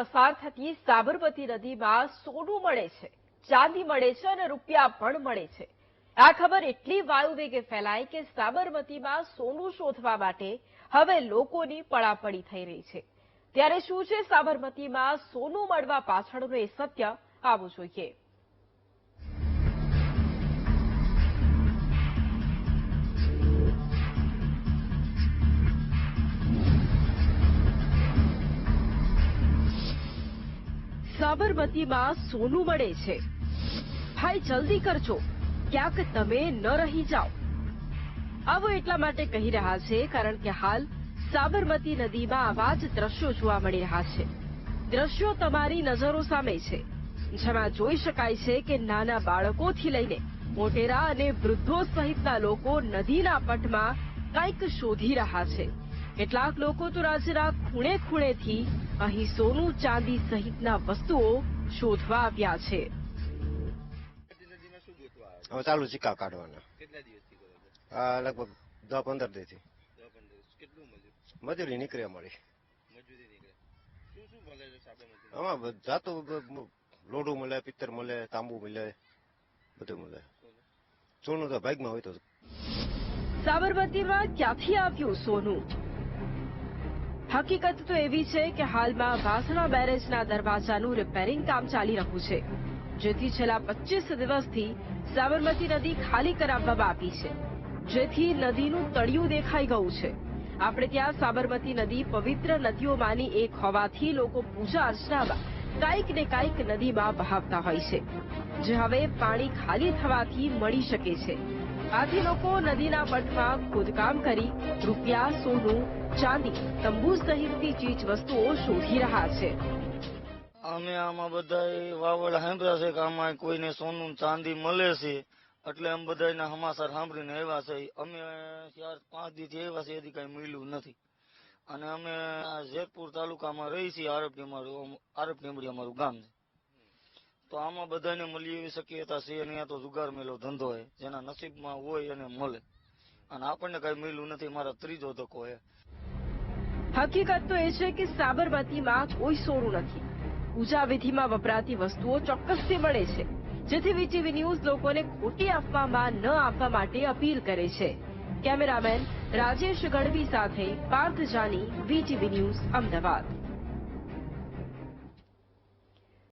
પસાર થતી સાબરમતી નદીમાં સોનું મળે છે, ચાંદી મળે છે અને રૂપિયા પણ મળે છે। આ ખબર એટલી વાયુવેગે ફેલાઈ કે સાબરમતીમાં સોનું શોધવા માટે હવે લોકોની પડાપડી થઈ રહી છે। ત્યારે શું છે સાબરમતીમાં સોનું મળવા પાછળનું એ સત્ય, આવું જોઈએ। સાબરમતીમાં સોનું મળે છે, ભાઈ જલ્દી કરજો, ક્યાંક તમે ન રહી જાઓ। આવું એટલા માટે કહી રહ્યા છે કારણ કે હાલ સાબરમતી નદીમાં આવા જ દ્રશ્યો જોવા મળી રહ્યા છે। દ્રશ્યો તમારી નજરો સામે છે, જેમાં જોઈ શકાય છે કે નાના બાળકોથી લઈને મોટેરા અને વૃદ્ધો સહિતના લોકો નદીના પટમાં કંઈક શોધી રહ્યા છે। કેટલાક લોકો તો રાજ્યના ખૂણે ખૂણેથી અહીં સોનું ચાંદી સહિતના વસ્તુઓ શોધવા આવ્યા છે। હવે ચાલુ સિક્કા કાઢવાના। કેટલા દિવસથી કરો છો? લગભગ 10-15 દિવસથી। 10-15 કેટલું મળ્યું? મજૂરી નીકળે મળી। મજૂરી નીકળે। શું શું મળે છે સાબરમતી? આમાં જાતું લોઢું મળે, પિત્તર મળે, તાંબુ મળે, બધું મળે। સોનું તો ભાગમાં હોય તો। સાબરમતીમાં ક્યાંથી આવ્યું સોનું? હકીકત તો એવી છે કે હાલમાં વાસણા બેરેજના દરવાજાનું રિપેરિંગ કામ ચાલી રહ્યું છે, જેથી છેલ્લા 25 દિવસથી સાબરમતી નદી ખાલી કરાવવામાં આવી છે, જેથી નદીનું તળિયું દેખાઈ ગયું છે। આપણે ત્યાં સાબરમતી નદી પવિત્ર નદીઓમાંની એક હોવાથી લોકો પૂજા અર્ચનામાં કંઈક ને કંઈક નદીમાં વહાવતા હોય છે, જે હવે પાણી ખાલી થવાથી મળી શકે છે। આથી લોકો નદીના પટમાં ખોદકામ કરી રૂપિયા, સોનું, ચાંદી, તંબુ સહિતની ચીજ વસ્તુઓ શોધી રહ્યા છે। અમે આમાં બધા વાવડ સાંભળ્યા છે કે આમાં કોઈને સોનું ચાંદી મળે છે, એટલે અમે બધાના સમાચાર સાંભળીને આવ્યા છે। અમે 4-5 દિવસથી આવ્યા છે, એથી કઈ મળ્યું નથી। અને અમે જેતપુર તાલુકામાં રહી છીએ, આરપનેમડી અમારું ગામ છે। તો આમાં બધાને મળી એવી શક્યતા છે, અને તો જુગાર મેલો ધંધો છે, જેના નસીબમાં હોય અને મળે, અને આપણને કઈ મળ્યું નથી। મારા ત્રીજો ધક્કો છે। હકીકત તો એ છે કે સાબરમતીમાં કોઈ સોનું નથી। પૂજા વિધિમાં વપરાતી વસ્તુઓ ચોક્કસથી મળે છે, જેથી વીટીવી ન્યૂઝ લોકોને ખોટી અફવામાં ન આવવા માટે અપીલ કરે છે। કેમેરામેન રાજેશ ગઢવી સાથે પાર્થ જાની, વીટીવી ન્યૂઝ, અમદાવાદ।